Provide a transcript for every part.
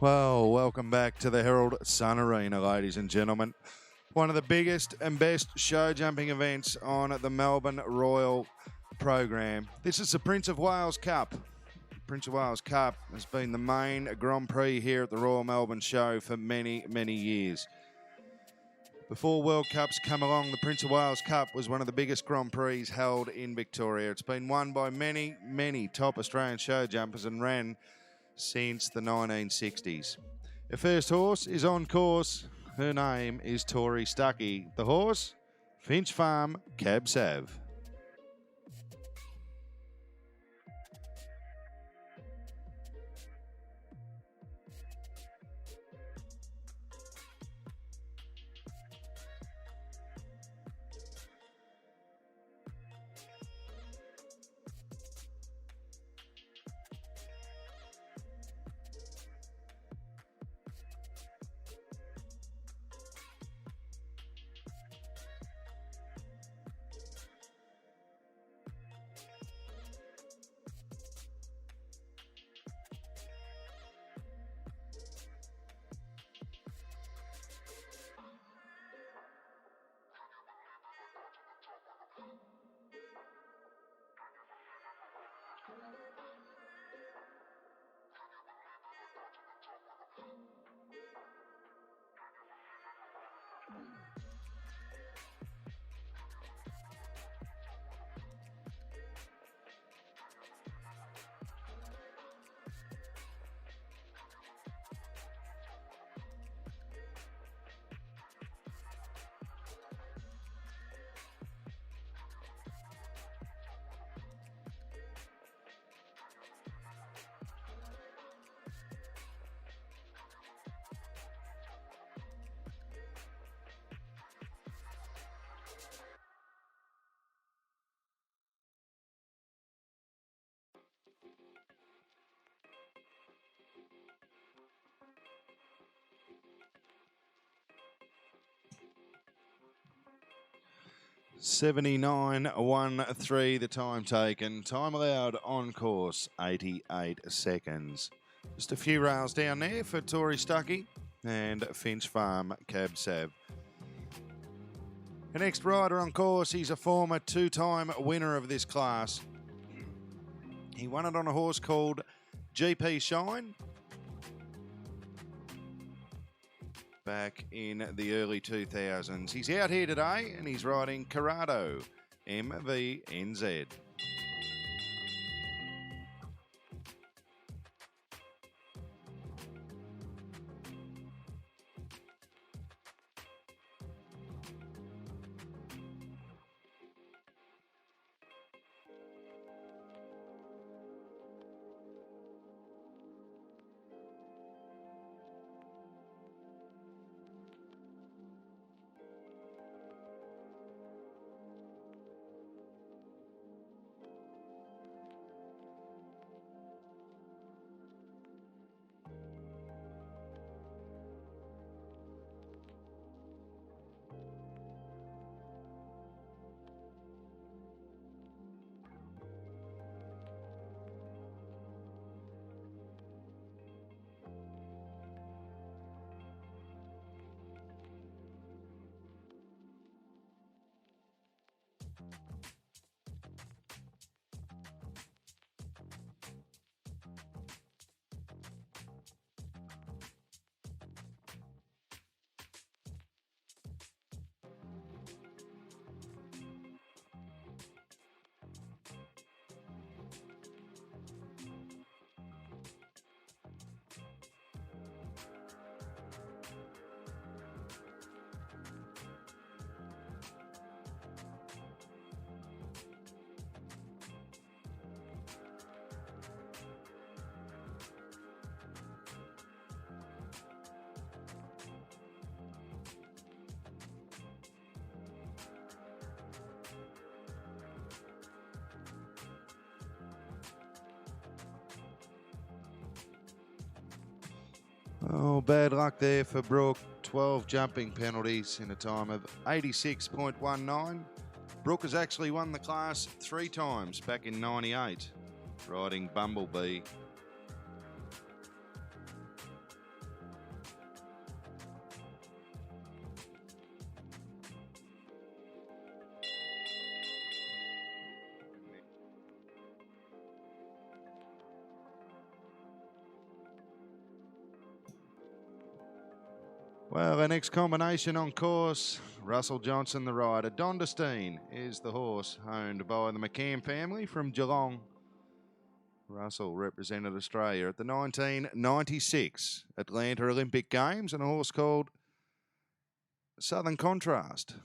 Well, welcome back to the Herald Sun Arena, ladies and gentlemen. One of the biggest and best show jumping events on the Melbourne Royal program. This is the Prince of Wales Cup. Prince of Wales Cup has been the main Grand Prix here at the Royal Melbourne Show for many, many years. Before World Cups come along, the Prince of Wales Cup was one of the biggest Grand Prix held in Victoria. It's been won by many, many top Australian show jumpers and ran since the 1960s. The first horse is on course. Her name is Tori Stuckey. The horse, Finch Farm Cab Sav. $79.13 the time taken. Time allowed on course, 88 seconds. Just a few rails down there for Tori Stuckey and Finch Farm Cab Sav. The next rider on course, he's a former two-time winner of this class. He won it on a horse called GP Shine back in the early 2000s. He's out here today and he's riding Carrado, MVNZ. Oh, bad luck there for Brook. 12 jumping penalties in a time of 86.19. Brook has actually won the class 3 times back in 98, riding Bumblebee. Well, our next combination on course, Russell Johnson, the rider. Dondersteen is the horse owned by the McCann family from Geelong. Russell represented Australia at the 1996 Atlanta Olympic Games and a horse called Southern Contrast.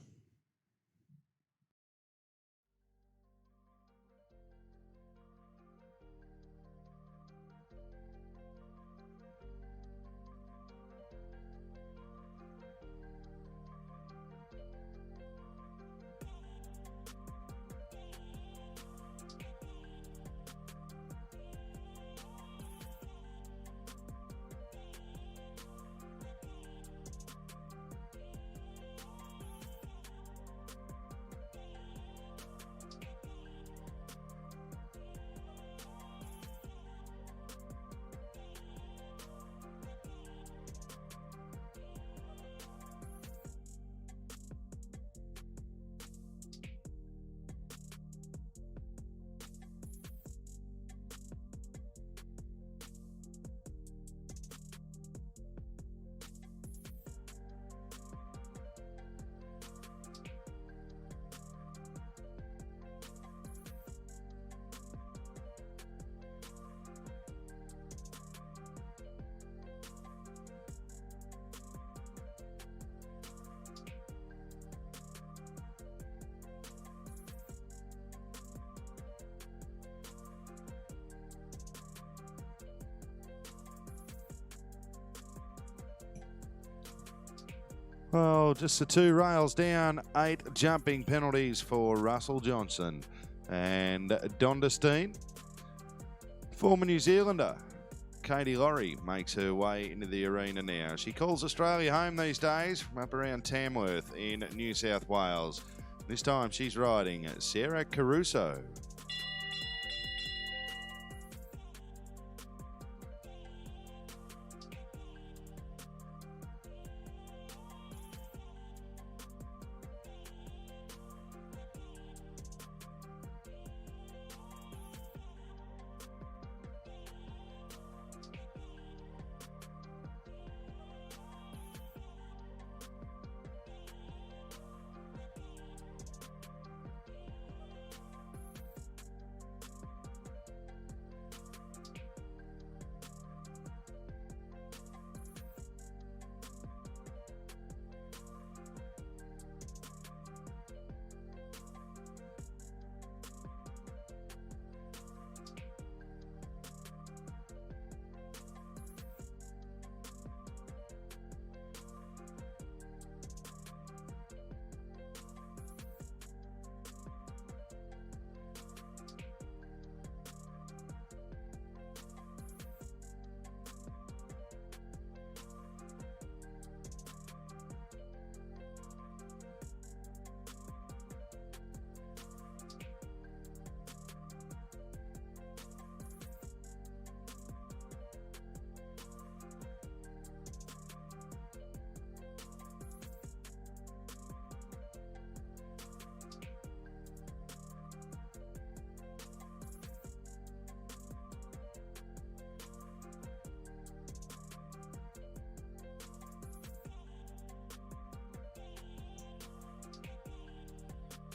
Well, just the 2 rails down, 8 jumping penalties for Russell Johnson. And Dondersteen, former New Zealander, Katie Laurie makes her way into the arena now. She calls Australia home these days from up around Tamworth in New South Wales. This time she's riding Sarah Caruso.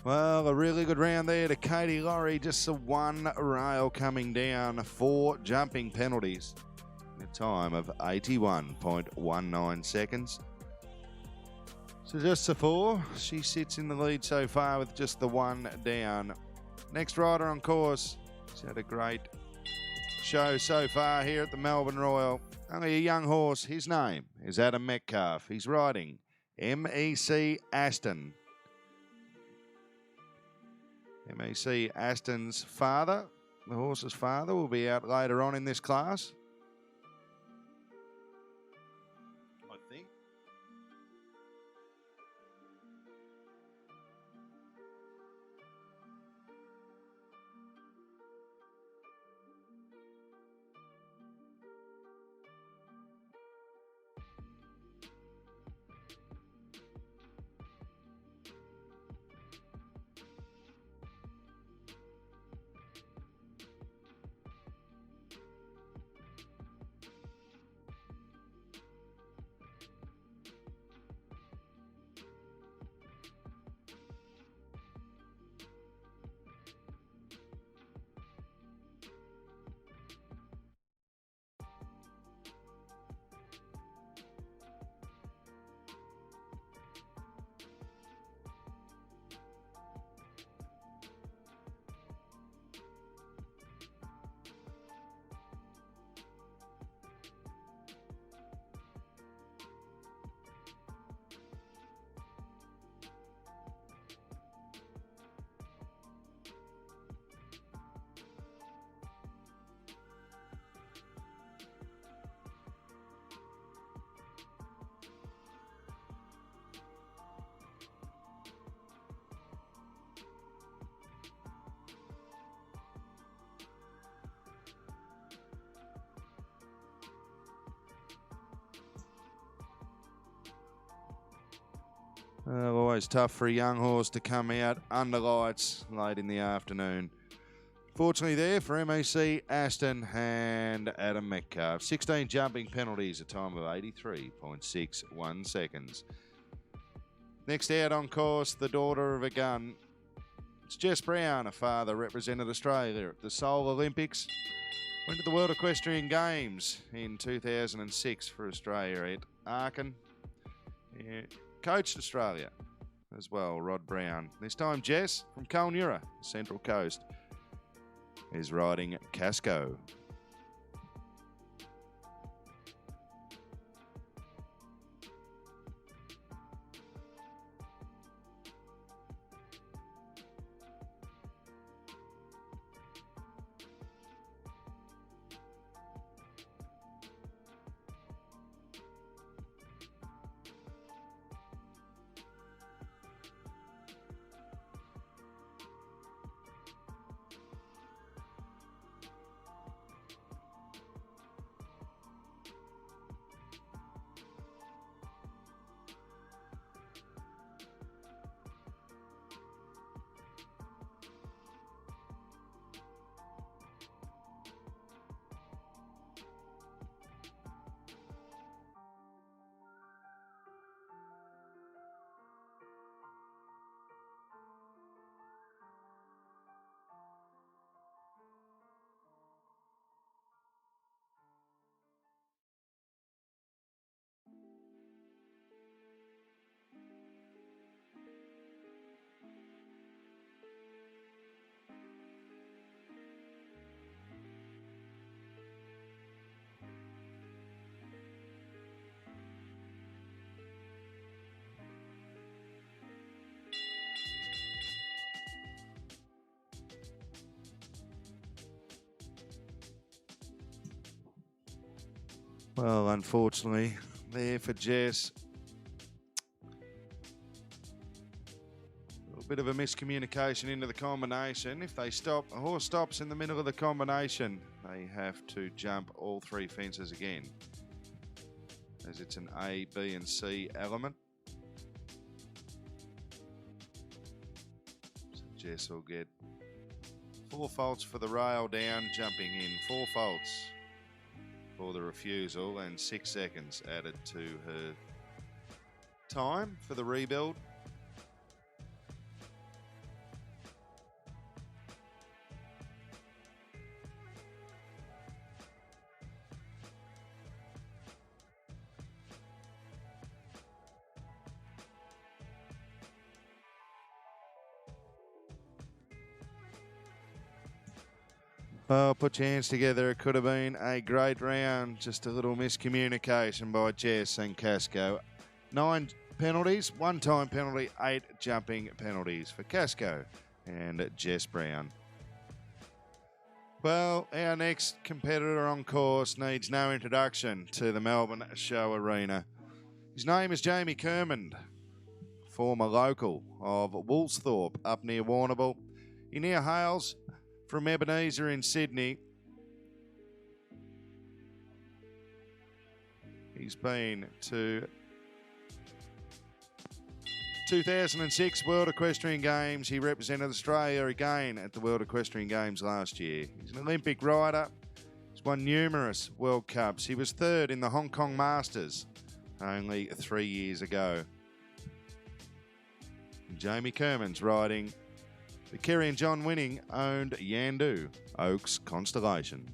Well, a really good round there to Katie Laurie. Just the 1 rail coming down, 4 jumping penalties. A time of 81.19 seconds. So just the 4. She sits in the lead so far with just the 1 down. Next rider on course. She's had a great show so far here at the Melbourne Royal. Only a young horse. His name is Adam Metcalfe. He's riding MEC Aston. MEC Aston's father, the horse's father, will be out later on in this class. I think. Always tough for a young horse to come out under lights late in the afternoon. Fortunately there for MEC, Aston and Adam Metcalfe. 16 jumping penalties, a time of 83.61 seconds. Next out on course, the daughter of a gun. It's Jess Brown, a father represented Australia at the Seoul Olympics. Went to the World Equestrian Games in 2006 for Australia at Aachen. Yeah. Coached Australia as well, Rod Brown. This time Jess from Kulnura, Central Coast, is riding Casco. Well, unfortunately, there for Jess. A little bit of a miscommunication into the combination. If they stop, a horse stops in the middle of the combination, they have to jump all three fences again, as it's an A, B and C element. So Jess will get 4 faults for the rail down, jumping in 4 faults for the refusal, and 6 seconds added to her time for the rebuild. Well, put your hands together. It could have been a great round. Just a little miscommunication by Jess and Casco. 9 penalties, 1 time penalty, 8 jumping penalties for Casco and Jess Brown. Well, our next competitor on course needs no introduction to the Melbourne Show Arena. His name is Jamie Kermond, former local of Woolsthorpe up near Warrnambool. He now hails from Ebenezer in Sydney. He's been to 2006 World Equestrian Games. He represented Australia again at the World Equestrian Games last year. He's an Olympic rider. He's won numerous World Cups. He was 3rd in the Hong Kong Masters only 3 years ago. Jamie Kermond's riding the Kerry and John Winning owned Yandu Oaks Constellation.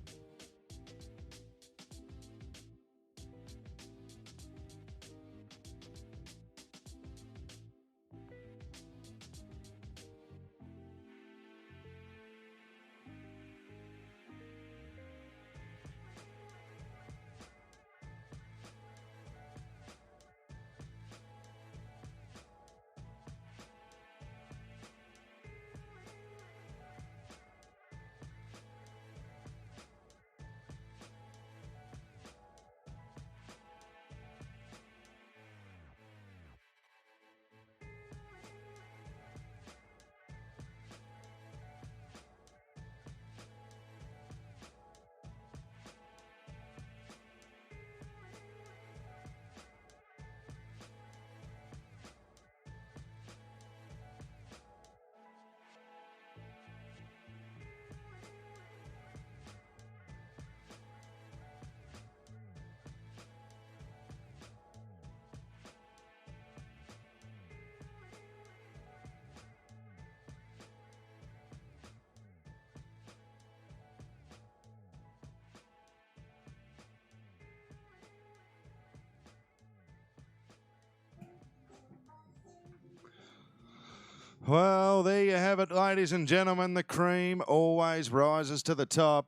Well, there you have it, ladies and gentlemen. The cream always rises to the top.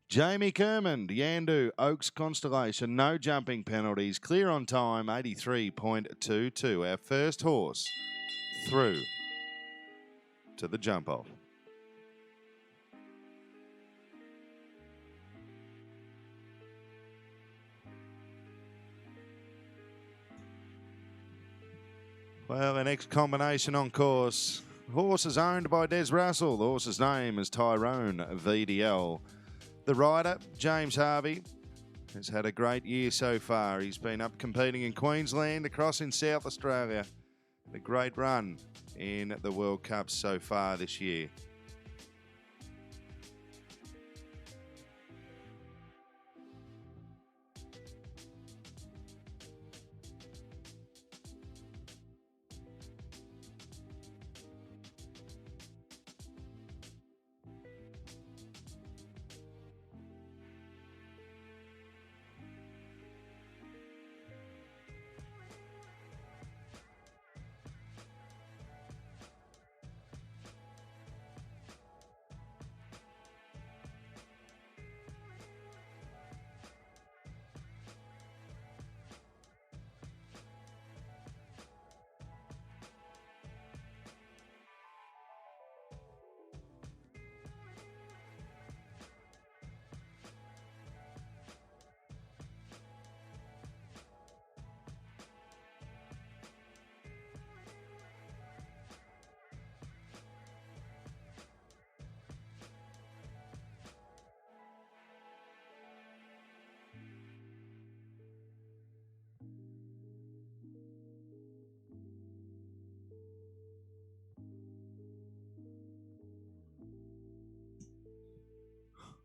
Jamie Kermond, Yandu, Oaks Constellation, no jumping penalties, clear on time, 83.22. Our first horse through to the jump off. Well, the next combination on course. The horse is owned by Des Russell. The horse's name is Tyrone VDL. The rider, James Harvey, has had a great year so far. He's been up competing in Queensland, across in South Australia. A great run in the World Cup so far this year.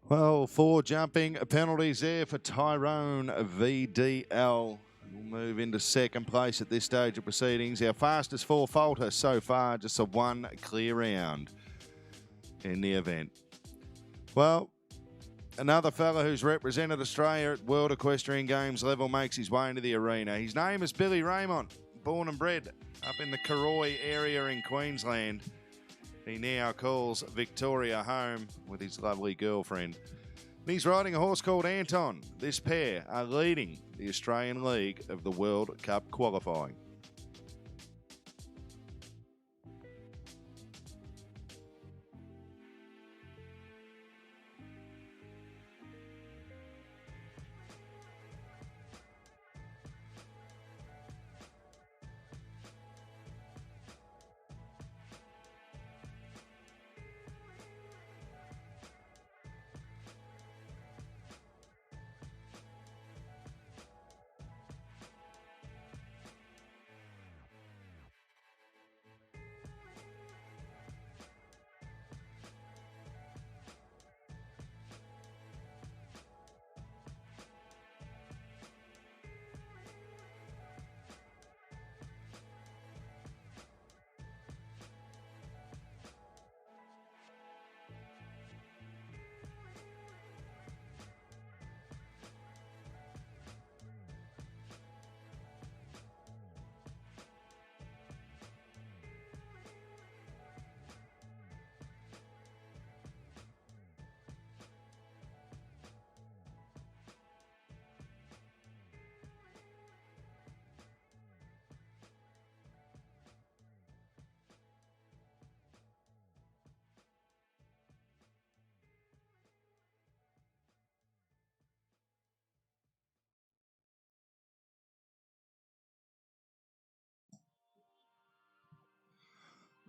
Well, 4 jumping penalties there for Tyrone VDL. We'll move into second place at this stage of proceedings. Our fastest 4 falter so far, just a 1 clear round in the event. Well, another fella who's represented Australia at World Equestrian Games level makes his way into the arena. His name is Billy Raymont, born and bred up in the Karoi area in Queensland. He now calls Victoria home with his lovely girlfriend. And he's riding a horse called Anton. This pair are leading the Australian League of the World Cup qualifying.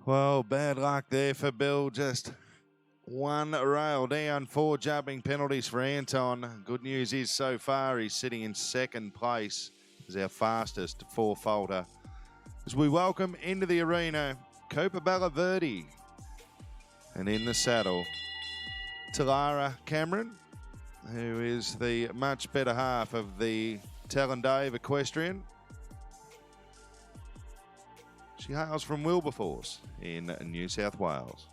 Well, bad luck there for Bill. Just 1 rail down, 4 jumping penalties for Anton. Good news is so far he's sitting in second place as our fastest 4 falter. As we welcome into the arena, Copabella Verde. And in the saddle, Tulara Cameron, who is the much better half of the Tallandave Equestrian. She hails from Wilberforce in New South Wales.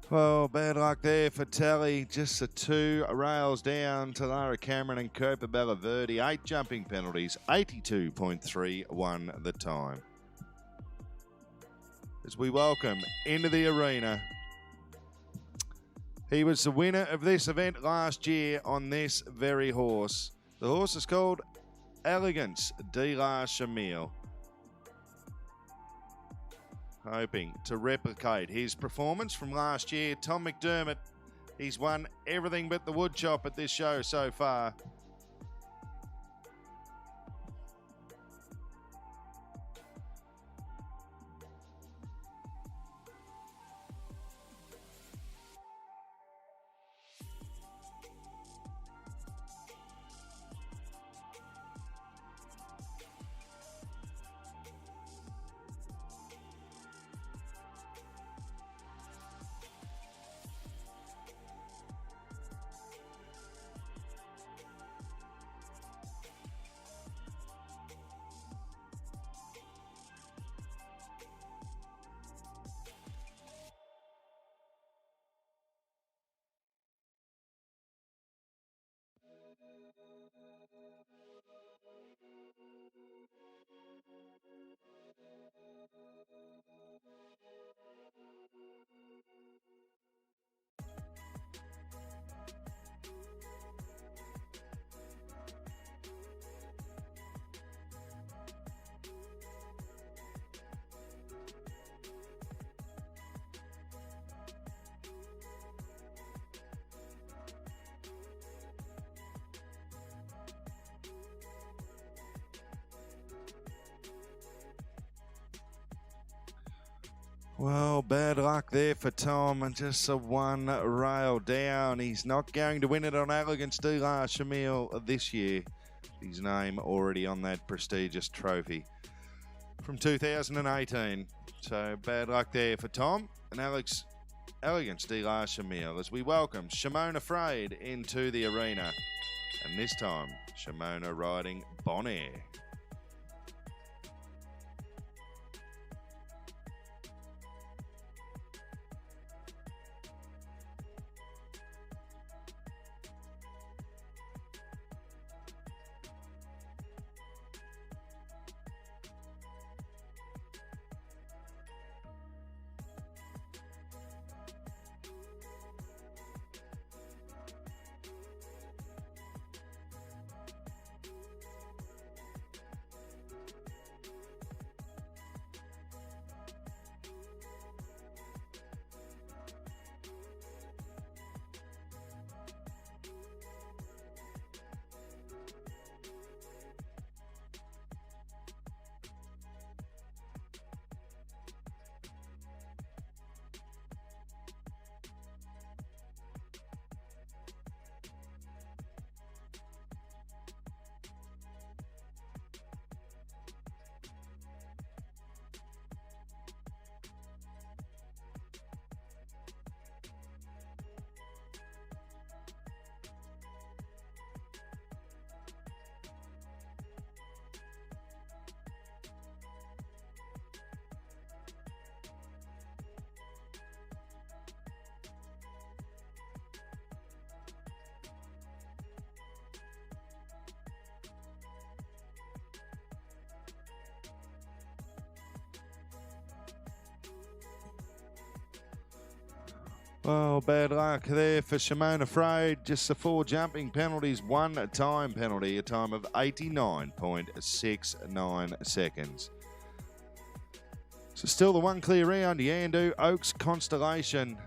Well, bad luck there for Tally. Just the 2 rails down. Tulara, Cameron and Copa Verde. 8 jumping penalties. 82.31 the time. As we welcome into the arena. He was the winner of this event last year on this very horse. The horse is called Elegance de la Chamille. Hoping to replicate his performance from last year. Tom McDermott, he's won everything but the wood chop at this show so far. Well, bad luck there for Tom, and just a 1 rail down. He's not going to win it on Elegance de la Chamille this year. His name already on that prestigious trophy from 2018. So bad luck there for Tom and Elegance de la Chamille as we welcome Shimona Frade into the arena. And this time, Shimona riding Bonaire. Well, bad luck there for Shimona Frade. Just the 4 jumping penalties, 1 time penalty, a time of 89.69 seconds. So still the 1 clear round, Yandu, Oaks, Constellation,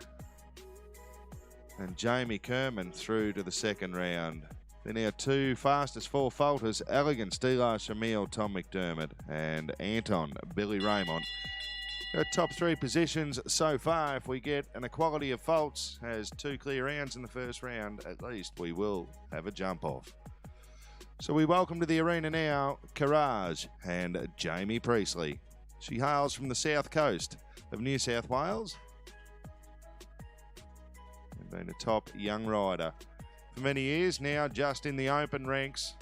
and Jamie Kerman through to the 2nd round. Then our 2 fastest 4 falters, Elegance de la Chamille, Tom McDermott, and Anton, Billy Raymont. Our top 3 positions so far. If we get an equality of faults, has 2 clear rounds in the 1st round, at least we will have a jump off. So we welcome to the arena now Carrado and Jamie Priestley. She hails from the south coast of New South Wales and been a top young rider for many years, now just in the open ranks.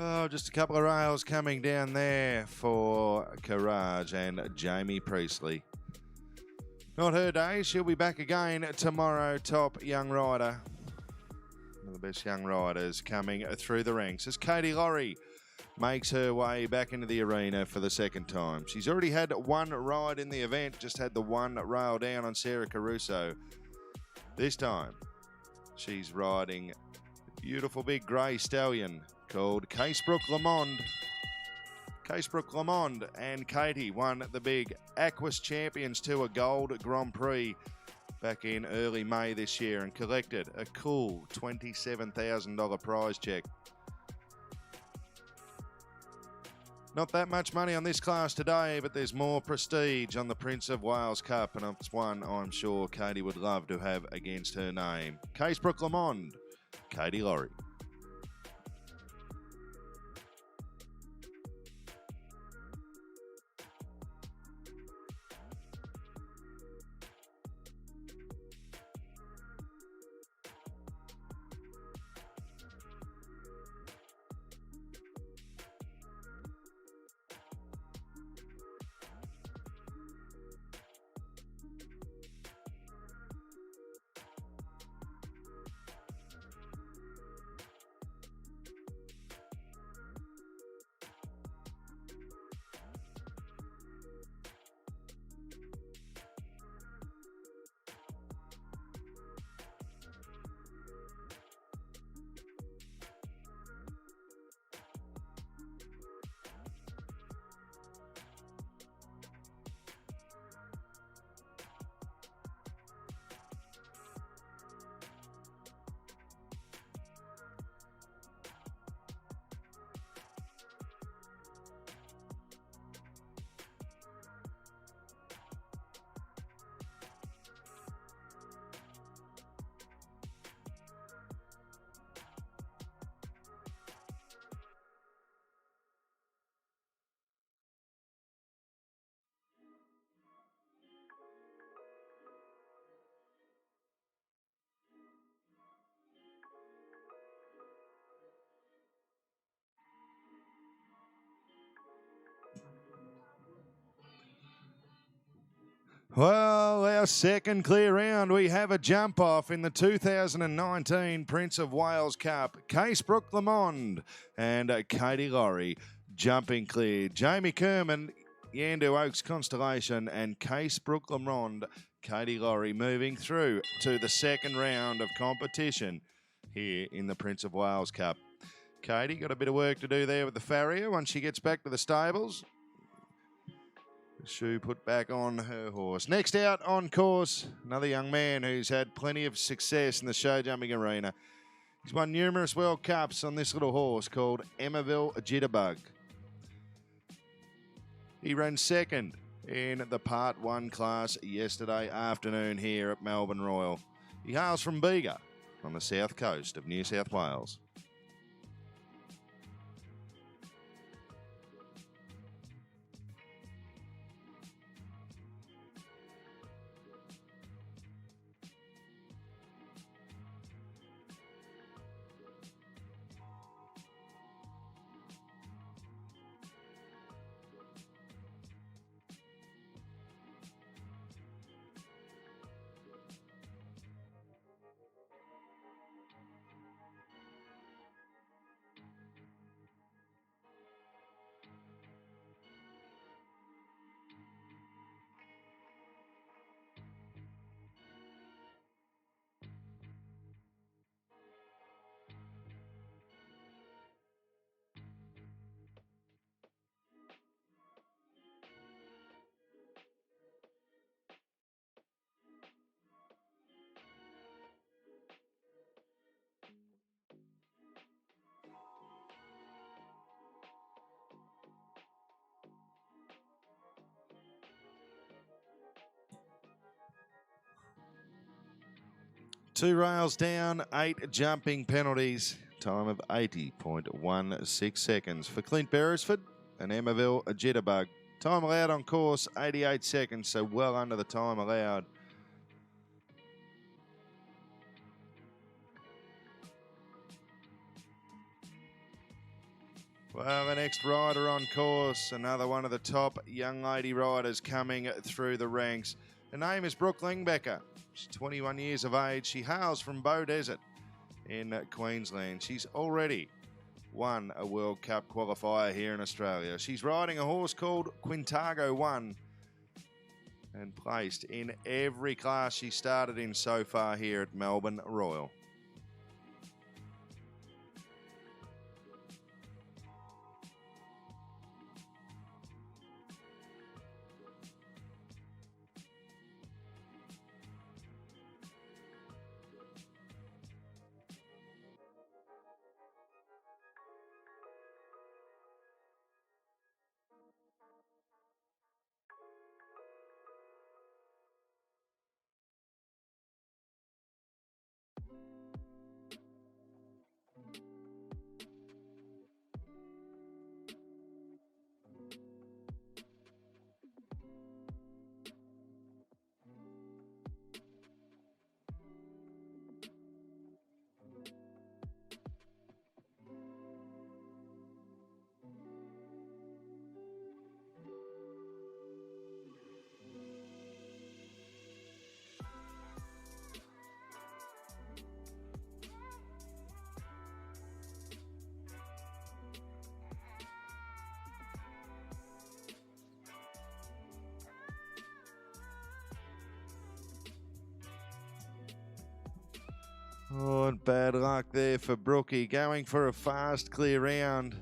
Oh, just a couple of rails coming down there for Carrado and Jamie Priestley. Not her day. She'll be back again tomorrow. Top young rider. One of the best young riders coming through the ranks as Katie Laurie makes her way back into the arena for the second time. She's already had one ride in the event, just had the one rail down on Sarah Caruso. This time, she's riding a beautiful big grey stallion called Casebrook Lamond. Casebrook Lamond and Katie won the big Aquas Champions Tour Gold Grand Prix back in early May this year and collected a cool $27,000 prize check. Not that much money on this class today, but there's more prestige on the Prince of Wales Cup, and it's one I'm sure Katie would love to have against her name. Casebrook Lamond, Katie Laurie. Well, our second clear round, we have a jump off in the 2019 Prince of Wales Cup. Casebrook Lamond and Katie Laurie jumping clear. Jamie Kerman, Yandu Oaks Constellation, and Casebrook Lamond, Katie Laurie moving through to the second round of competition here in the Prince of Wales Cup. Katie got a bit of work to do there with the farrier once she gets back to the stables. Shoe put back on her horse. Next out on course, another young man who's had plenty of success in the show jumping arena. He's won numerous World Cups on this little horse called Emmaville Jitterbug. He ran second in the Part 1 class yesterday afternoon here at Melbourne Royal. He hails from Bega on the south coast of New South Wales. Two rails down, 8 jumping penalties. Time of 80.16 seconds for Clint Beresford and Emmaville Jitterbug. Time allowed on course, 88 seconds, so well under the time allowed. Well, the next rider on course, another one of the top young lady riders coming through the ranks. Her name is Brooke Lingbecker. She's 21 years of age. She hails from Bow Desert in Queensland. She's already won a World Cup qualifier here in Australia. She's riding a horse called Quintago 1 and placed in every class she started in so far here at Melbourne Royal. Oh, and bad luck there for Brookie, going for a fast, clear round.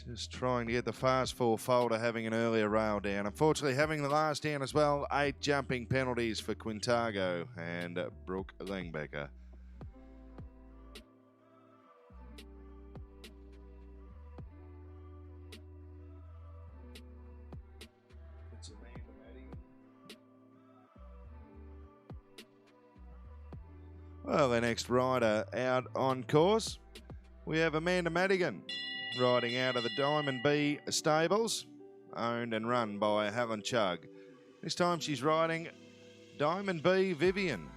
Just trying to get the fast four folder, having an earlier rail down. Unfortunately, having the last down as well. 8 jumping penalties for Quintago and Brooke Lingbecker. Well, the next rider out on course, we have Amanda Madigan riding out of the Diamond B stables, owned and run by Helen Chug. This time she's riding Diamond B Vivienne.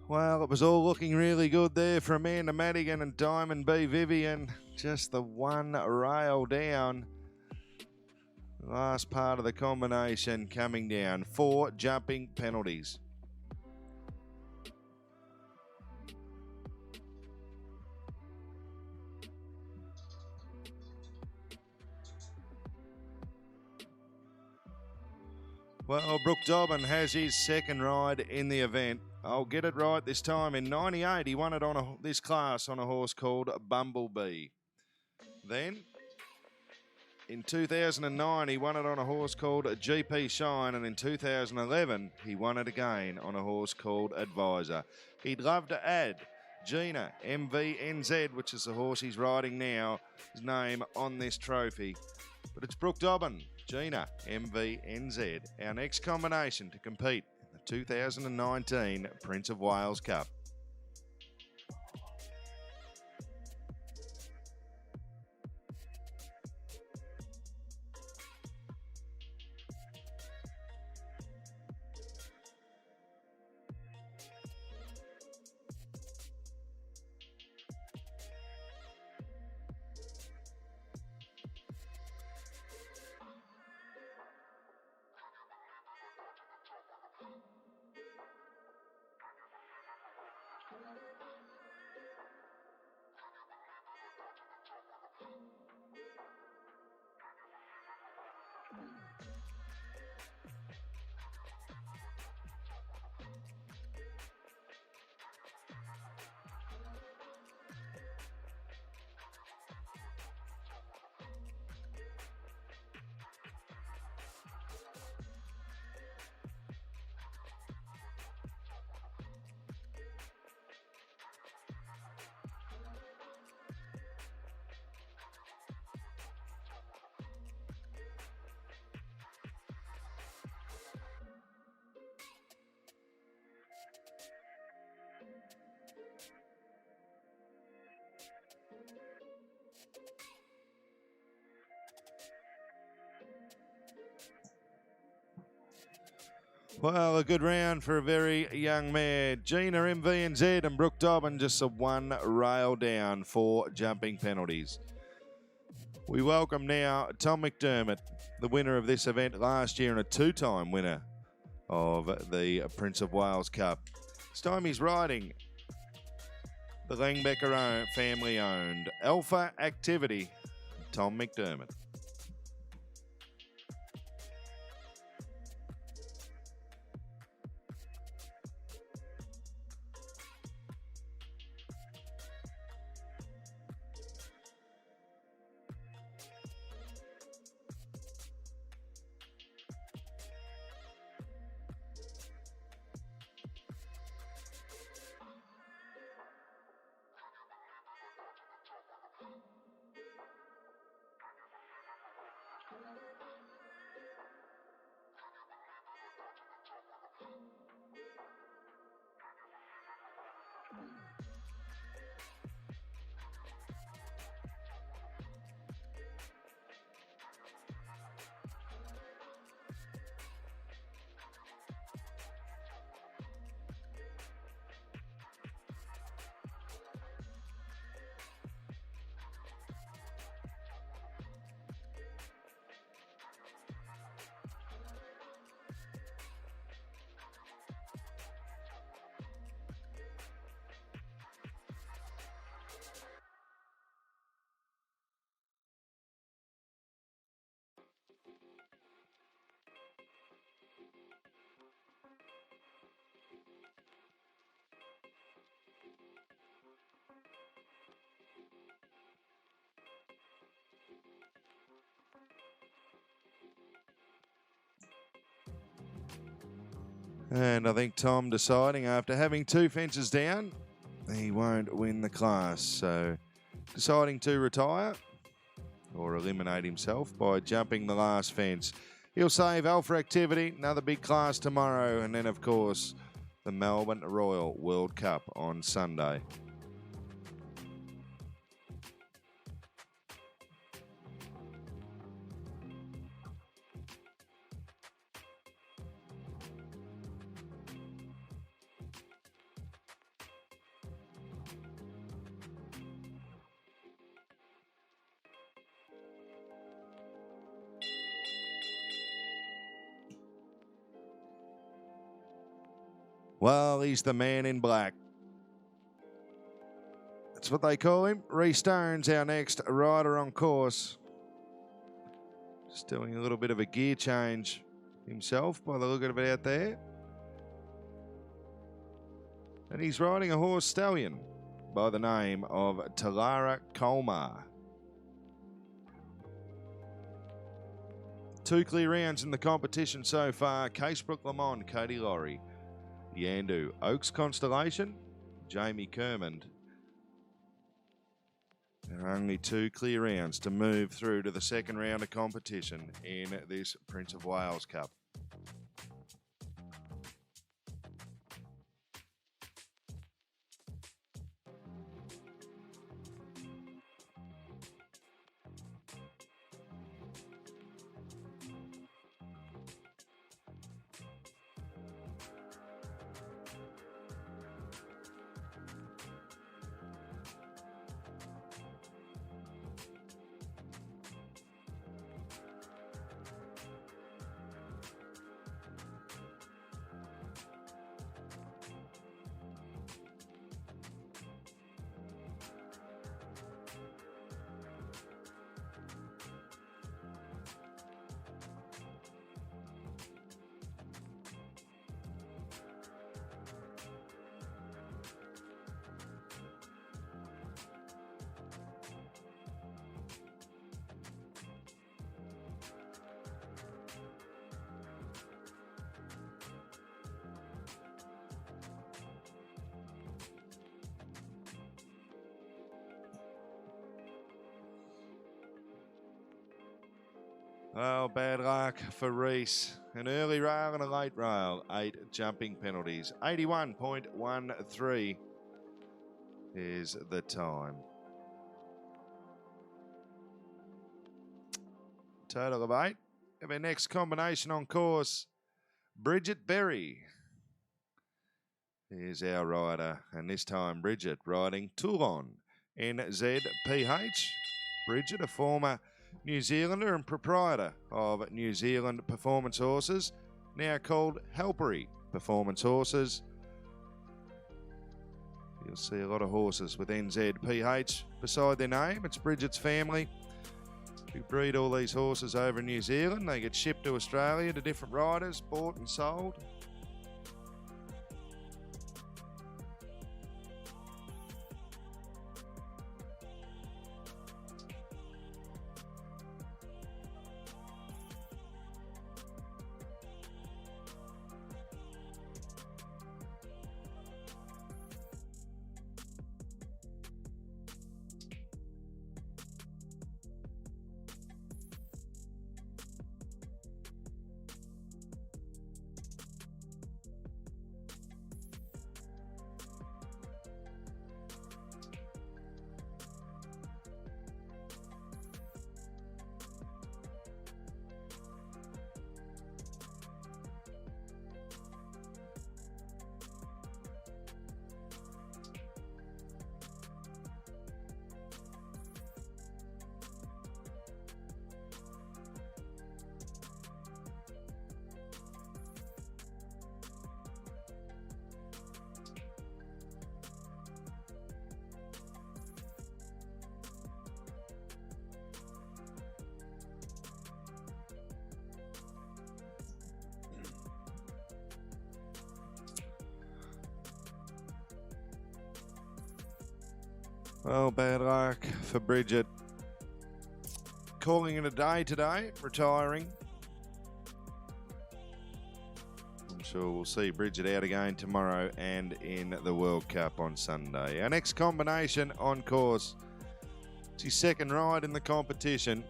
Well, it was all looking really good there for Amanda Madigan and Diamond B Vivienne. Just the one rail down. Last part of the combination coming down. 4 jumping penalties. Well, Brook Dobbin has his second ride in the event. I'll get it right this time. In 98, he won it on this class on a horse called Bumblebee. Then, in 2009, he won it on a horse called GP Shine. And in 2011, he won it again on a horse called Advisor. He'd love to add Gina, MVNZ, which is the horse he's riding now, his name on this trophy. But it's Brook Dobbin, Gina, MVNZ, our next combination to compete in the 2019 Prince of Wales Cup. Well, a good round for a very young mare. Gina, MVNZ and Brook Dobbin just a one rail down for jumping penalties. We welcome now Tom McDermott, the winner of this event last year and a two-time winner of the Prince of Wales Cup. This time he's riding the Langbecker family-owned Alpha Activity, Tom McDermott. And I think Tom deciding after having two fences down, he won't win the class. So deciding to retire or eliminate himself by jumping the last fence. He'll save Alpha Activity, another big class tomorrow. And then, of course, the Melbourne Royal World Cup on Sunday. Well, he's the man in black. That's what they call him. Rhys Stones, our next rider on course. Just doing a little bit of a gear change himself by the look of it out there. And he's riding a horse stallion by the name of Tulara Colmar. 2 clear rounds in the competition so far. Casebrook Lamont, Cody Laurie. Yandu, Oaks Constellation, Jamie Kermond. There are only 2 clear rounds to move through to the second round of competition in this Prince of Wales Cup. Oh, bad luck for Rhys. An early rail and a late rail. 8 jumping penalties. 81.13 is the time. Total of 8. Of our next combination on course. Bridget Berry. Here's our rider, and this time Bridget riding Tyrone, NZPH. Bridget, a former New Zealander and proprietor of New Zealand Performance Horses, now called Helpery Performance Horses. You'll see a lot of horses with NZPH beside their name. It's Bridget's family who breed all these horses over in New Zealand. They get shipped to Australia to different riders, bought and sold. Well, bad luck for Bridget. Calling it a day today, retiring. I'm sure we'll see Bridget out again tomorrow and in the World Cup on Sunday. Our next combination on course. It's his second ride in the competition.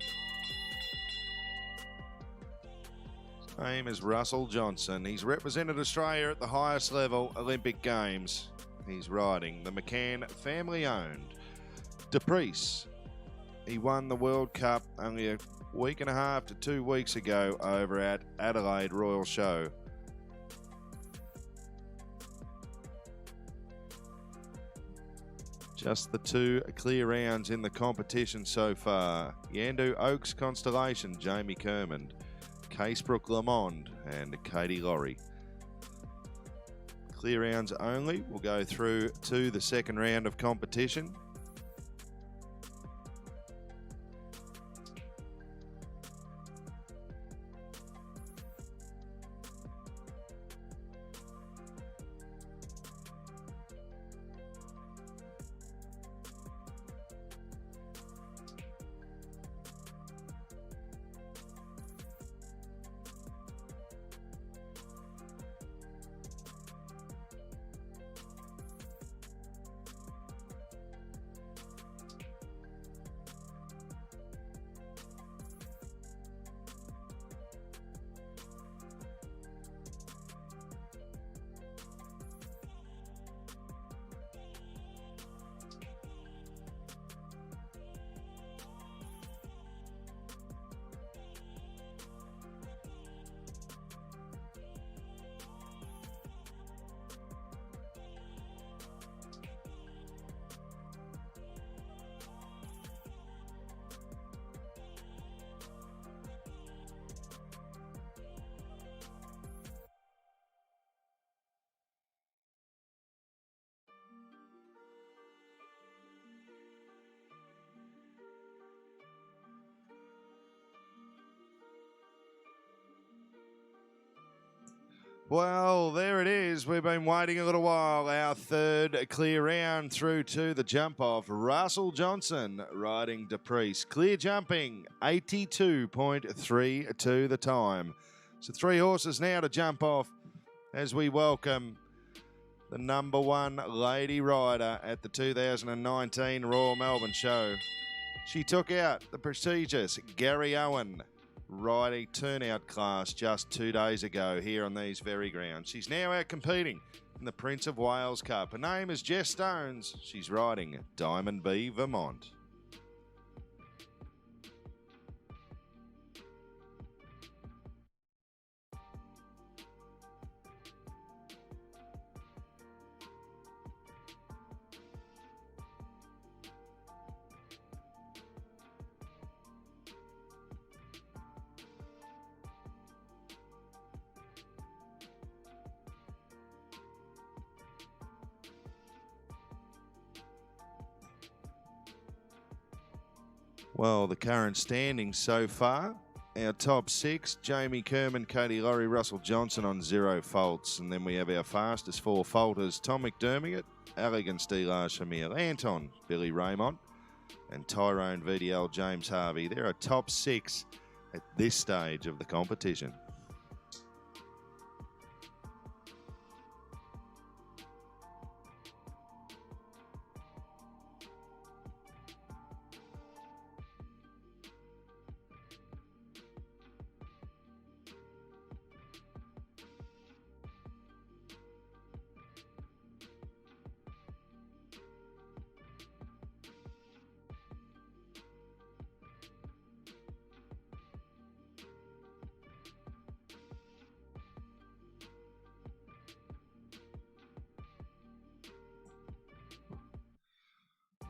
His name is Russell Johnson. He's represented Australia at the highest level, Olympic Games. He's riding the McCann family-owned Daprice. He won the World Cup only a week and a half to 2 weeks ago over at Adelaide Royal Show. Just the 2 clear rounds in the competition so far. Yandu Oaks Constellation, Jamie Kermond, Casebrook Lamond and Katie Laurie. Clear rounds only. We'll go through to the second round of competition. Well, there it is. We've been waiting a little while. Our third clear round through to the jump off. Russell Johnson riding Daprice. Clear jumping, 82.32 the time. So 3 horses now to jump off as we welcome the number 1 lady rider at the 2019 Royal Melbourne Show. She took out the prestigious Gary Owen riding turnout class just 2 days ago here on these very grounds. She's now out competing in the Prince of Wales Cup. Her name is Jess Stones. She's riding Diamond B Vermont. Well, the current standings so far, our top 6, Jamie Kerman, Cody Laurie, Russell Johnson on 0 faults. And then we have our fastest 4 faulters, Tom McDermott, Allegan Steelar Shamir, Anton, Billy Raymont, and Tyrone VDL James Harvey. They're our top 6 at this stage of the competition.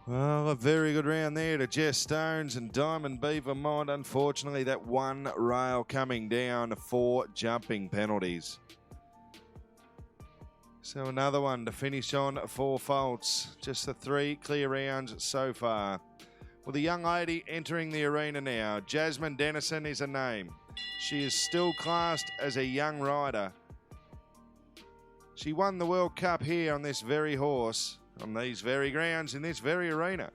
Well, a very good round there to Jess Stones and Diamond Beaver Mind. Unfortunately, that one rail coming down for jumping penalties. So another one to finish on 4 faults. Just the 3 clear rounds so far. Well, the young lady entering the arena now, Jasmine Dennison is a name. She is still classed as a young rider. She won the World Cup here on this very horse, on these very grounds, in this very arena,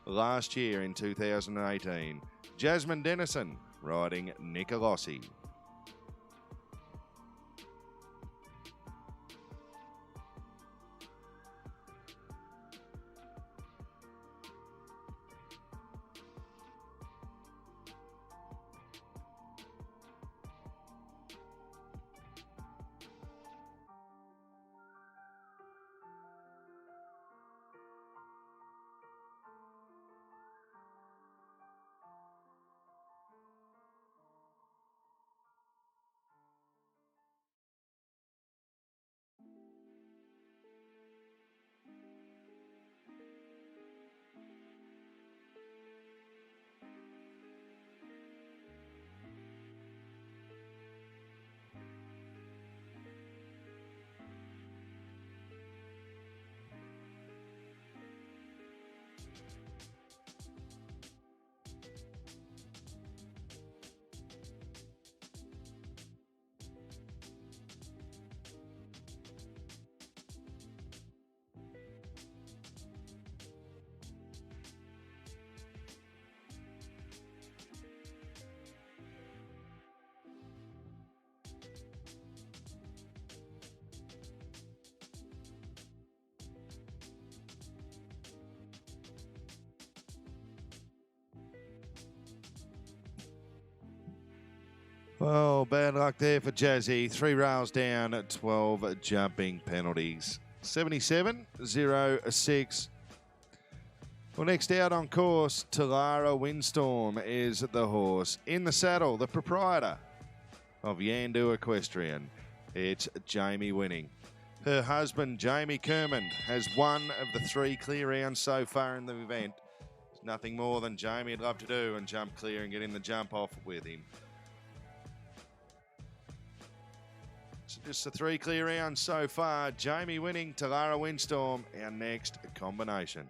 last year in 2018. Jasmine Dennison riding Nicolosi. Well, bad luck there for Jazzy. 3 rails down at 12 jumping penalties. 77.06. Well, next out on course, Tulara Windstorm is the horse. In the saddle, the proprietor of Yandu Equestrian. It's Jamie winning. Her husband, Jamie Kerman, has one of the 3 clear rounds so far in the event. There's nothing more than Jamie would love to do and jump clear and get in the jump off with him. So just the 3 clear rounds so far. Jamie winning, Tulara Windstorm, our next combination.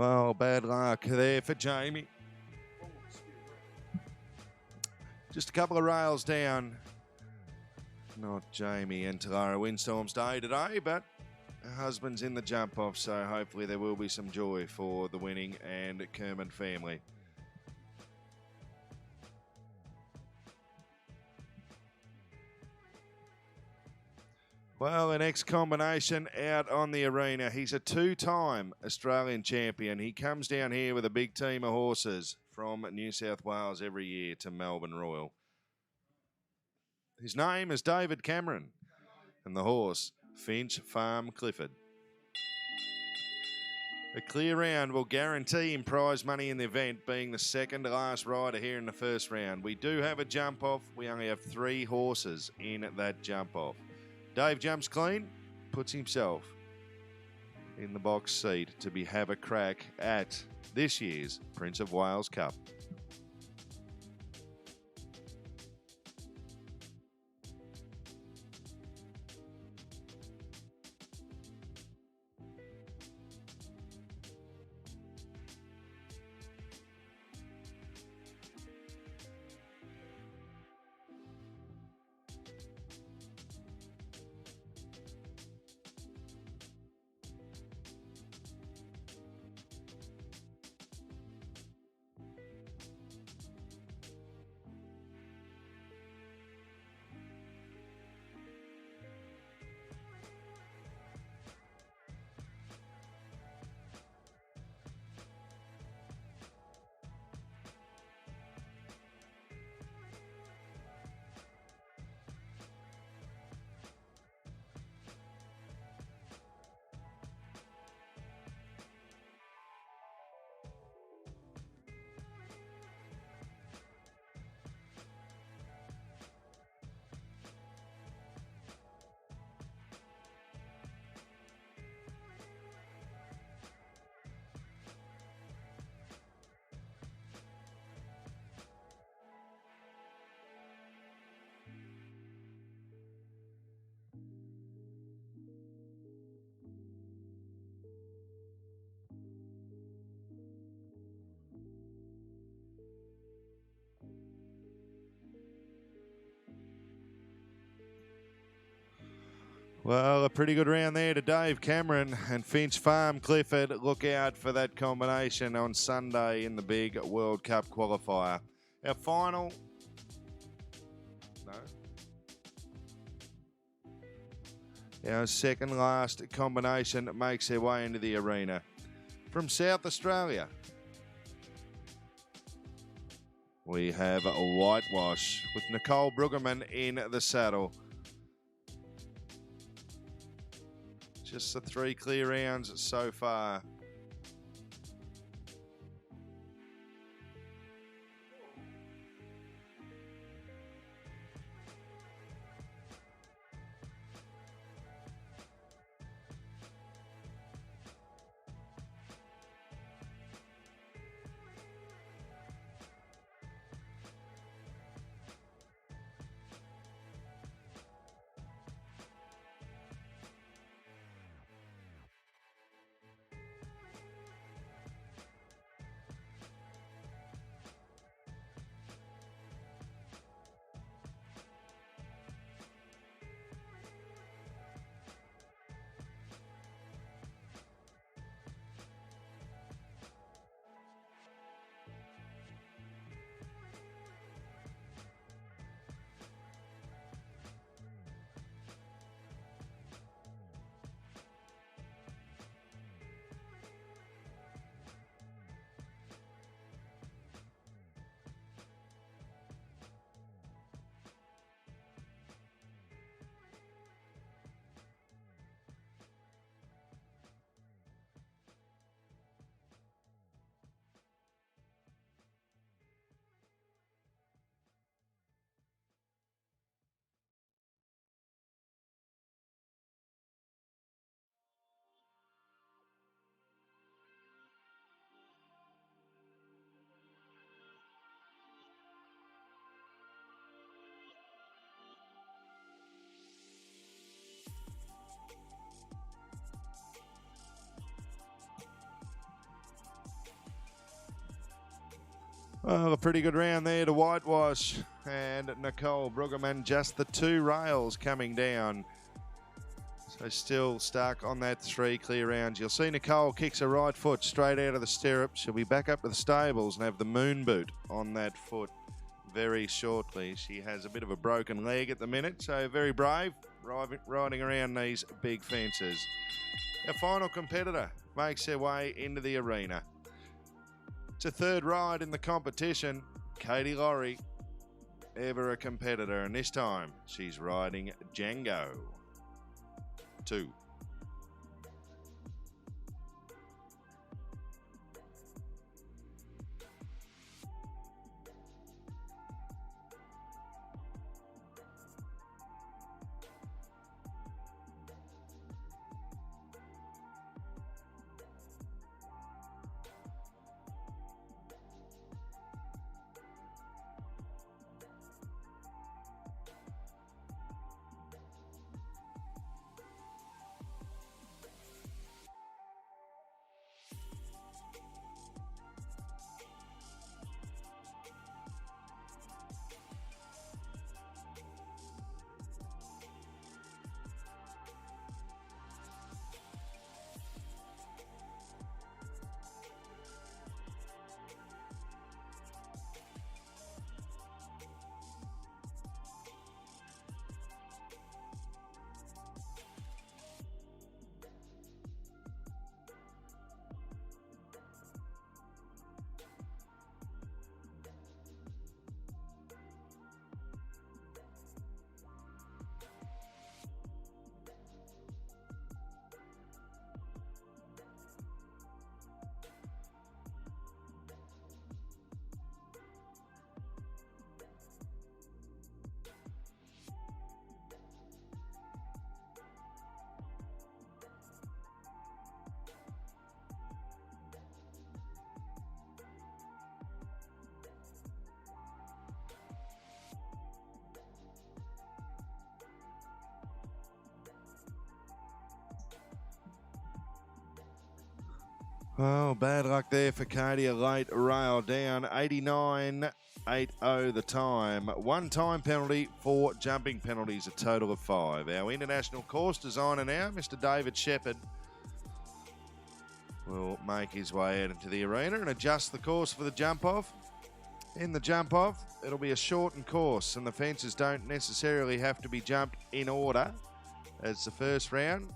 Well, bad luck there for Jamie. Just a couple of rails down. Not Jamie and Tulara Windstorm's day today, but her husband's in the jump off, so hopefully there will be some joy for the winning and Kerman family. Well, the next combination out on the arena. He's a two-time Australian champion. He comes down here with a big team of horses from New South Wales every year to Melbourne Royal. His name is David Cameron, and the horse, Finch Farm Clifford. A clear round will guarantee him prize money in the event, being the second to last rider here in the first round. We do have a jump off. We only have 3 horses in that jump off. Dave jumps clean, puts himself in the box seat to have a crack at this year's Prince of Wales Cup. Well, a pretty good round there to Dave Cameron and Finch Farm Clifford. Look out for that combination on Sunday in the big World Cup qualifier. Our final... No. Our second last combination makes their way into the arena. From South Australia, we have a whitewash with Nicole Brueggemann in the saddle. Just the 3 clear rounds so far. Well, a pretty good round there to whitewash. And Nicole Bruggeman, just the 2 rails coming down. So still stuck on that 3 clear rounds. You'll see Nicole kicks her right foot straight out of the stirrup. She'll be back up to the stables and have the moon boot on that foot very shortly. She has a bit of a broken leg at the minute, so very brave riding around these big fences. Our final competitor makes her way into the arena. It's a 3rd ride in the competition. Katie Laurie, ever a competitor, and this time she's riding Django 2. Oh, bad luck there for Katie. A late rail down. 89.80 the time. 1 time penalty, 4 jumping penalties, a total of 5. Our international course designer now, Mr. David Shepherd, will make his way out into the arena and adjust the course for the jump off. In the jump off, it'll be a shortened course, and the fences don't necessarily have to be jumped in order as the first round.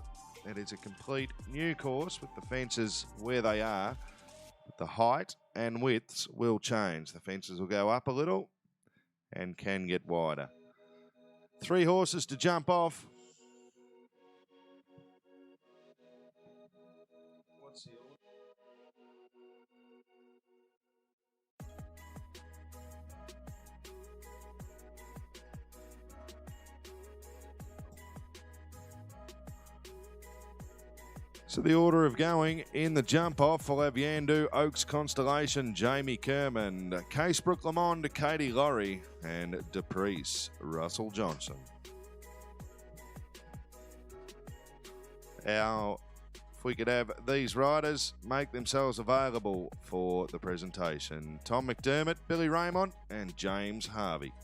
It is a complete new course with the fences where they are. But the height and widths will change. The fences will go up a little and can get wider. 3 horses to jump off. What's the order? So the order of going in the jump off, we'll have Yandu, Oaks Constellation, Jamie Kerman, Casebrook Lamond, Katie Laurie, and Daprice, Russell Johnson. If we could have these riders make themselves available for the presentation. Tom McDermott, Billy Raymont, and James Harvey.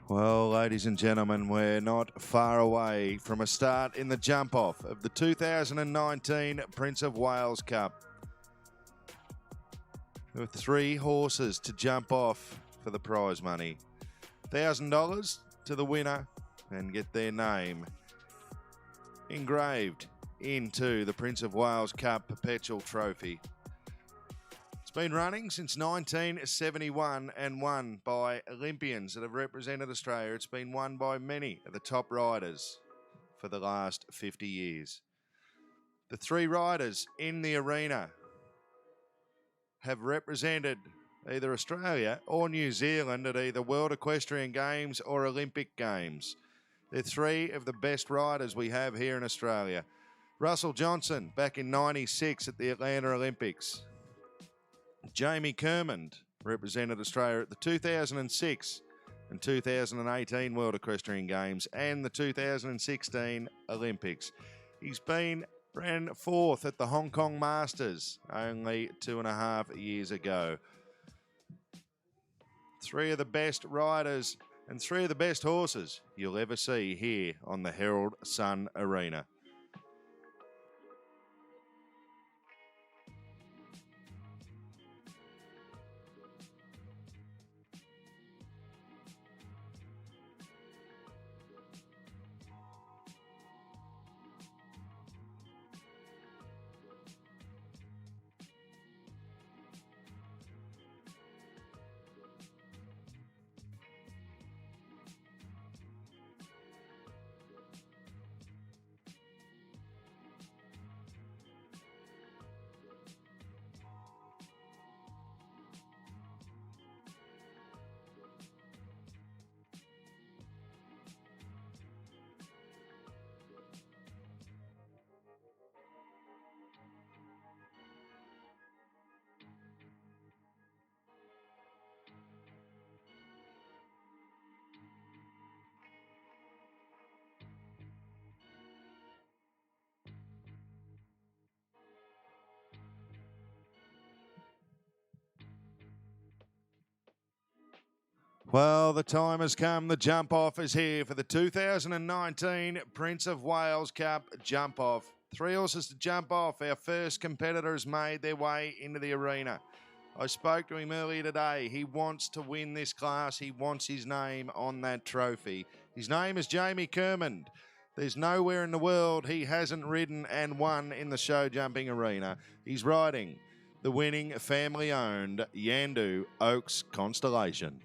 Well, ladies and gentlemen, we're not far away from a start in the jump-off of the 2019 Prince of Wales Cup. With 3 horses to jump off for the prize money. $1,000 to the winner and get their name engraved into the Prince of Wales Cup Perpetual Trophy. It's been running since 1971 and won by Olympians that have represented Australia. It's been won by many of the top riders for the last 50 years. The 3 riders in the arena have represented either Australia or New Zealand at either World Equestrian Games or Olympic Games. They're 3 of the best riders we have here in Australia. Russell Johnson back in '96 at the Atlanta Olympics. Jamie Kermond represented Australia at the 2006 and 2018 World Equestrian Games and the 2016 Olympics. Ran 4th at the Hong Kong Masters only 2.5 years ago. 3 of the best riders and 3 of the best horses you'll ever see here on the Herald Sun Arena. Well, the time has come. The jump-off is here for the 2019 Prince of Wales Cup jump-off. 3 horses to jump off. Our first competitors made their way into the arena. I spoke to him earlier today. He wants to win this class. He wants his name on that trophy. His name is Jamie Kermond. There's nowhere in the world he hasn't ridden and won in the show jumping arena. He's riding the winning family-owned Yandu Oaks Constellation.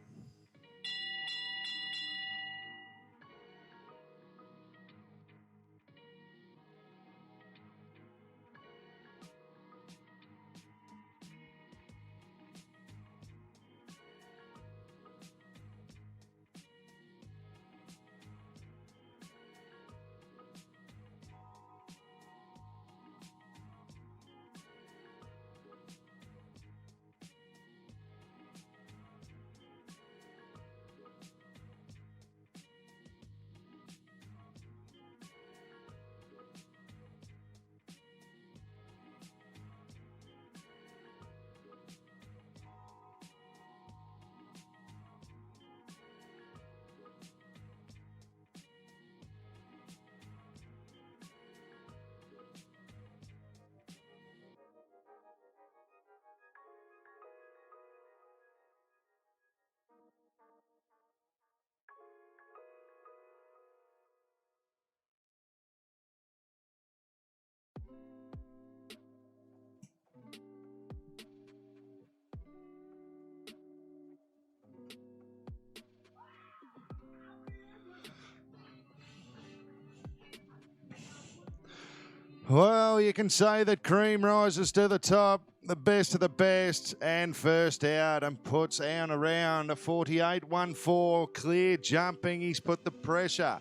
Well, you can say that cream rises to the top, the best of the best, and first out and puts out around a 48.14, clear jumping. He's put the pressure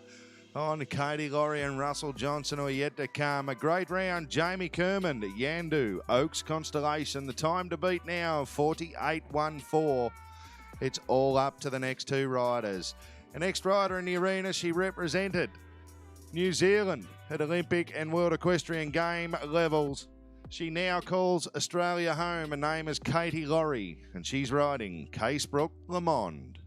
on Katie Laurie and Russell Johnson, who are yet to come. A great round, Jamie Kermond, Yandu, Oaks Constellation. The time to beat now, 48.14. It's all up to the next 2 riders. The next rider in the arena, she represented New Zealand at Olympic and World Equestrian Game levels. She now calls Australia home. Her name is Katie Laurie, and she's riding Casebrook Le Monde.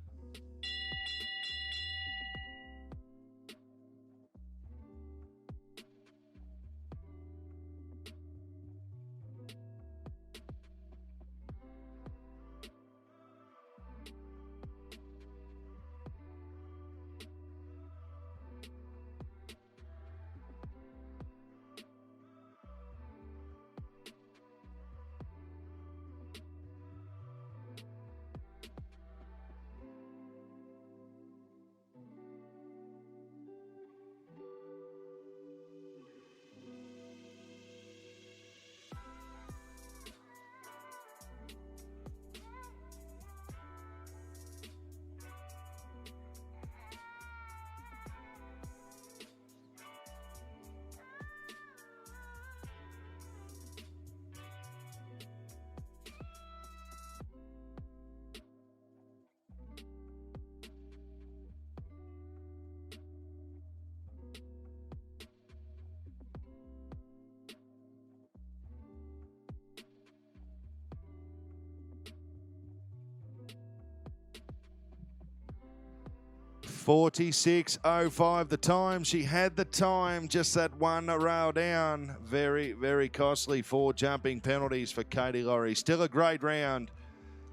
46.05 the time. She had the time, just that one rail down. Very, very costly. 4 jumping penalties for Katie Laurie. Still a great round.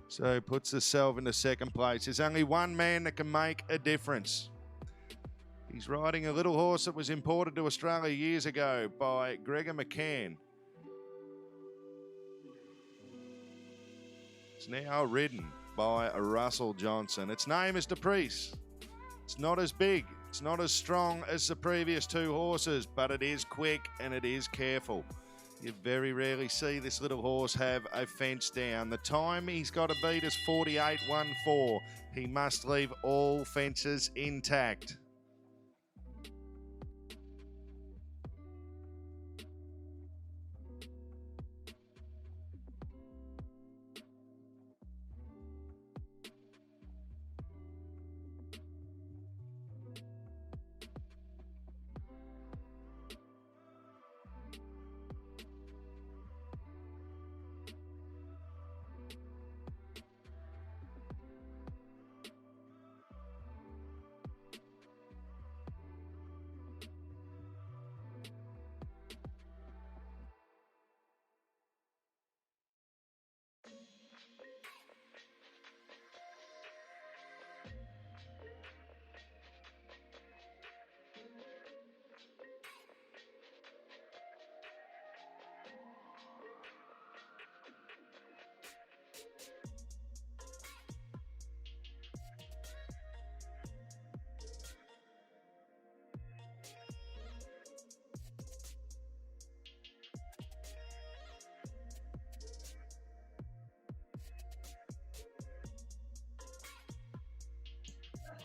So puts herself into second place. There's only one man that can make a difference. He's riding a little horse that was imported to Australia years ago by Gregor McCann. It's now ridden by Russell Johnson. Its name is Daprice. It's not as big, it's not as strong as the previous 2 horses, but it is quick and it is careful. You very rarely see this little horse have a fence down. The time he's got to beat is 48.14. He must leave all fences intact.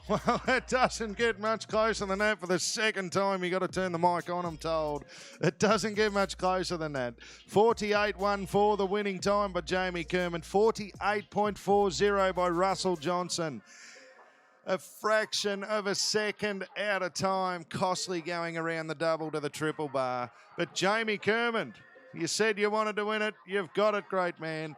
Well, it doesn't get much closer than that. For the second time, you got to turn the mic on, I'm told. It doesn't get much closer than that. 48.14, the winning time by Jamie Kerman. 48.40 by Russell Johnson. A fraction of a second out of time. Costly going around the double to the triple bar. But Jamie Kerman, you said you wanted to win it. You've got it, great man.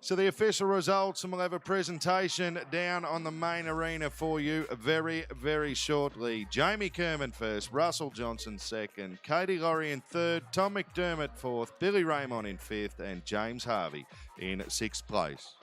So the official results, and we'll have a presentation down on the main arena for you very, very shortly. Jamie Kerman first, Russell Johnson second, Katie Laurie in third, Tom McDermott fourth, Billy Raymont in fifth, and James Harvey in sixth place.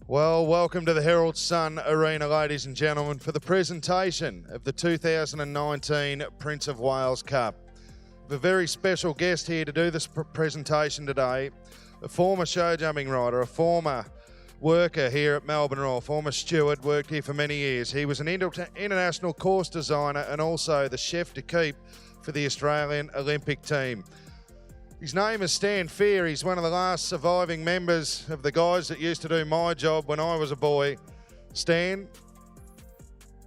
Well, welcome to the Herald Sun Arena, ladies and gentlemen, for the presentation of the 2019 Prince of Wales Cup. We have a very special guest here to do this presentation today, a former show jumping rider, a former worker here at Melbourne Royal, former steward, worked here for many years. He was an international course designer and also the chef de keep for the Australian Olympic team. His name is Stan Fear. He's one of the last surviving members of the guys that used to do my job when I was a boy. Stan,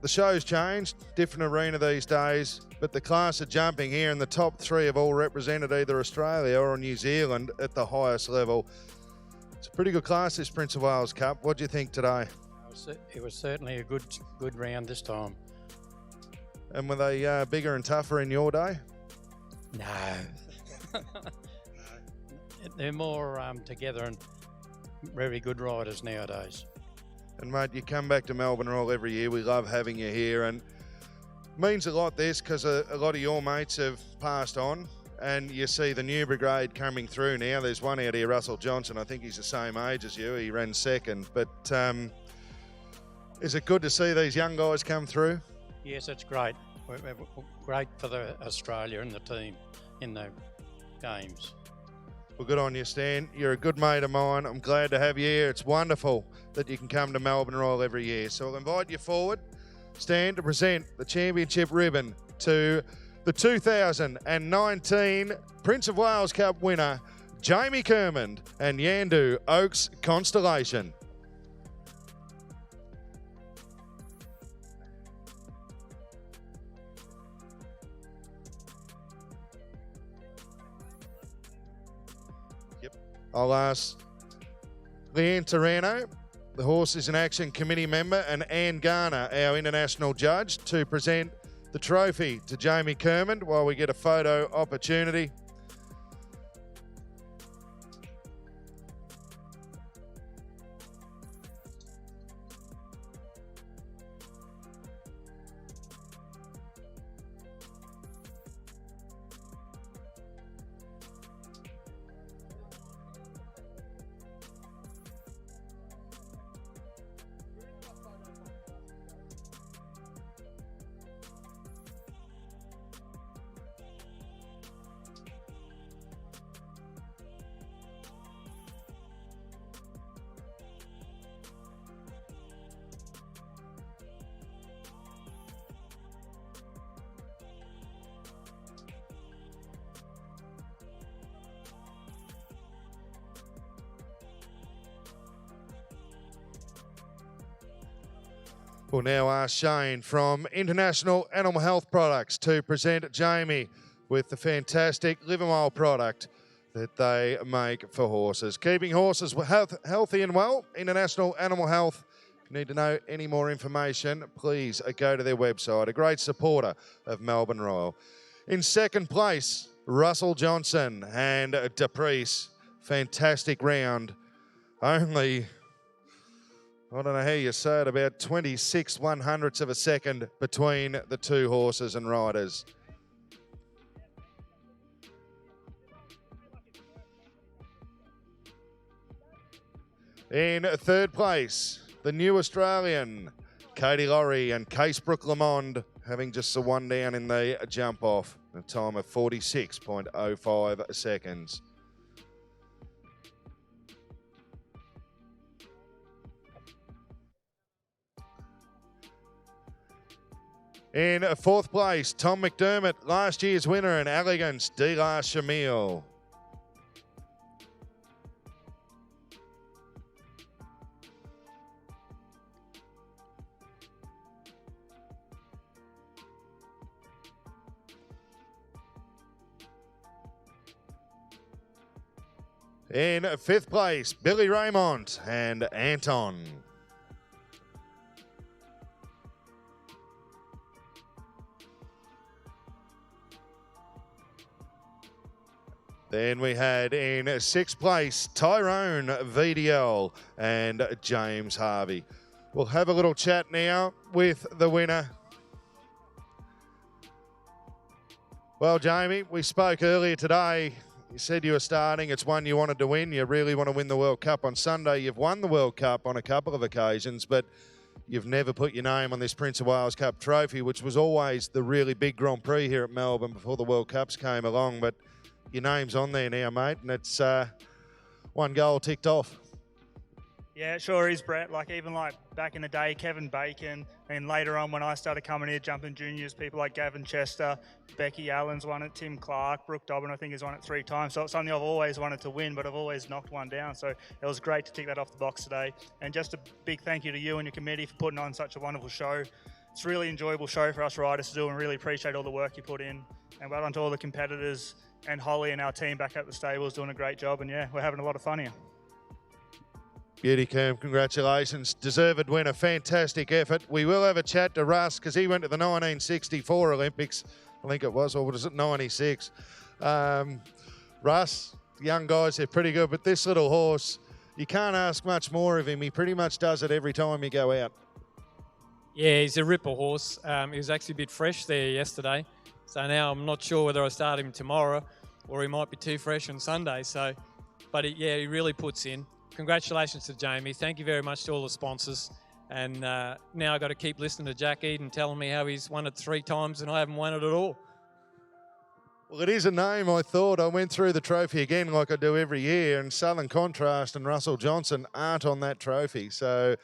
the show's changed, different arena these days, but the class of jumping here in the top three have all represented either Australia or New Zealand at the highest level. It's a pretty good class, this Prince of Wales Cup. What do you think today? It was certainly a good round this time. And were they bigger and tougher in your day? No. They're more together and very good riders nowadays. And mate, you come back to Melbourne Royal every year. We love having you here, and it means a lot this because a lot of your mates have passed on, and you see the new brigade coming through now. There's one out here, Russell Johnson. I think he's the same age as you. He ran second. But is it good to see these young guys come through? Yes, it's great. We're great for the Australia and the team in the games. Well, good on you, Stan. You're a good mate of mine. I'm glad to have you here. It's wonderful that you can come to Melbourne Royal every year. So I'll invite you forward, Stan, to present the championship ribbon to the 2019 Prince of Wales Cup winner, Jamie Kermond and Yandu Oaks Constellation. I'll ask Leanne Tyrone, the Horses in Action Committee member, and Anne Garner, our international judge, to present the trophy to Jamie Kermond while we get a photo opportunity. We'll now ask Shane from International Animal Health Products to present Jamie with the fantastic Live and Well product that they make for horses. Keeping horses healthy and well, International Animal Health. If you need to know any more information, please go to their website. A great supporter of Melbourne Royal. In second place, Russell Johnson and Daprice. Fantastic round. Only, I don't know how you say it, about 26 100ths of a second between the two horses and riders. In third place, the new Australian, Katie Laurie and Casebrook Lamond, having just the one down in the jump off, a time of 46.05 seconds. In fourth place, Tom McDermott, last year's winner in Elegance de la Chamille. In fifth place, Billy Raymont and Anton. Then we had in sixth place, Tyrone VDL and James Harvey. We'll have a little chat now with the winner. Well, Jamie, we spoke earlier today You said you were starting. It's one you wanted to win. You really want to win the World Cup on Sunday. You've won the World Cup on a couple of occasions, but you've never put your name on this Prince of Wales Cup trophy, which was always the really big Grand Prix here at Melbourne before the World Cups came along. But your name's on there now, mate, and it's one goal ticked off. Yeah, it sure is, Brett. Even back in the day, Kevin Bacon, and later on when I started coming here, jumping juniors, people like Gavin Chester, Becky Allen's won it, Tim Clark, Brook Dobbin, I think, has won it 3 times. So it's something I've always wanted to win, but I've always knocked one down. So it was great to tick that off the box today. And just a big thank you to you and your committee for putting on such a wonderful show. It's a really enjoyable show for us riders to do, and really appreciate all the work you put in. And well done to all the competitors, and Holly and our team back at the stables doing a great job. And yeah, we're having a lot of fun here. Beauty, Kerm, congratulations. Deserved winner, fantastic effort. We will have a chat to Russ because he went to the 1964 Olympics, I think it was, or was it 96? Russ, young guys, they're pretty good, but this little horse, you can't ask much more of him. He pretty much does it every time you go out. Yeah, he's a ripper horse. He was actually a bit fresh there yesterday, so now I'm not sure whether I start him tomorrow or he might be too fresh on Sunday. But he really puts in. Congratulations to Jamie. Thank you very much to all the sponsors. And now I've got to keep listening to Jack Eden telling me how he's won it 3 times and I haven't won it at all. Well, it is a name, I thought. I went through the trophy again like I do every year, and Southern Contrast and Russell Johnson aren't on that trophy. So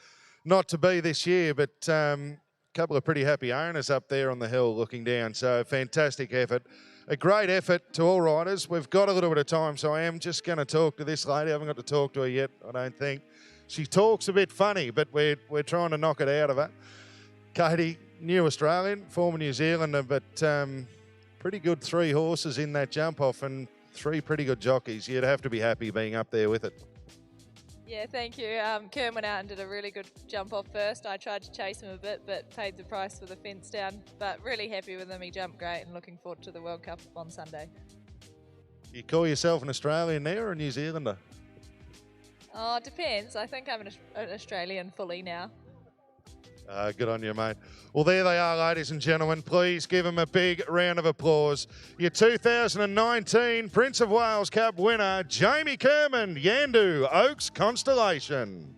not to be this year, but a couple of pretty happy owners up there on the hill looking down. So fantastic effort. A great effort to all riders. We've got a little bit of time, so I am just going to talk to this lady. I haven't got to talk to her yet, I don't think. She talks a bit funny, but we're trying to knock it out of her. Katie, new Australian, former New Zealander, but pretty good 3 horses in that jump-off and 3 pretty good jockeys. You'd have to be happy being up there with it. Yeah, thank you. Kerm went out and did a really good jump off first. I tried to chase him a bit, but paid the price for the fence down. But really happy with him. He jumped great and looking forward to the World Cup on Sunday. You call yourself an Australian now or a New Zealander? Oh, it depends. I think I'm an Australian fully now. Good on you, mate. Well, there they are, ladies and gentlemen. Please give them a big round of applause. Your 2019 Prince of Wales Cup winner, Jamie Kerman, Yandu Oaks Constellation.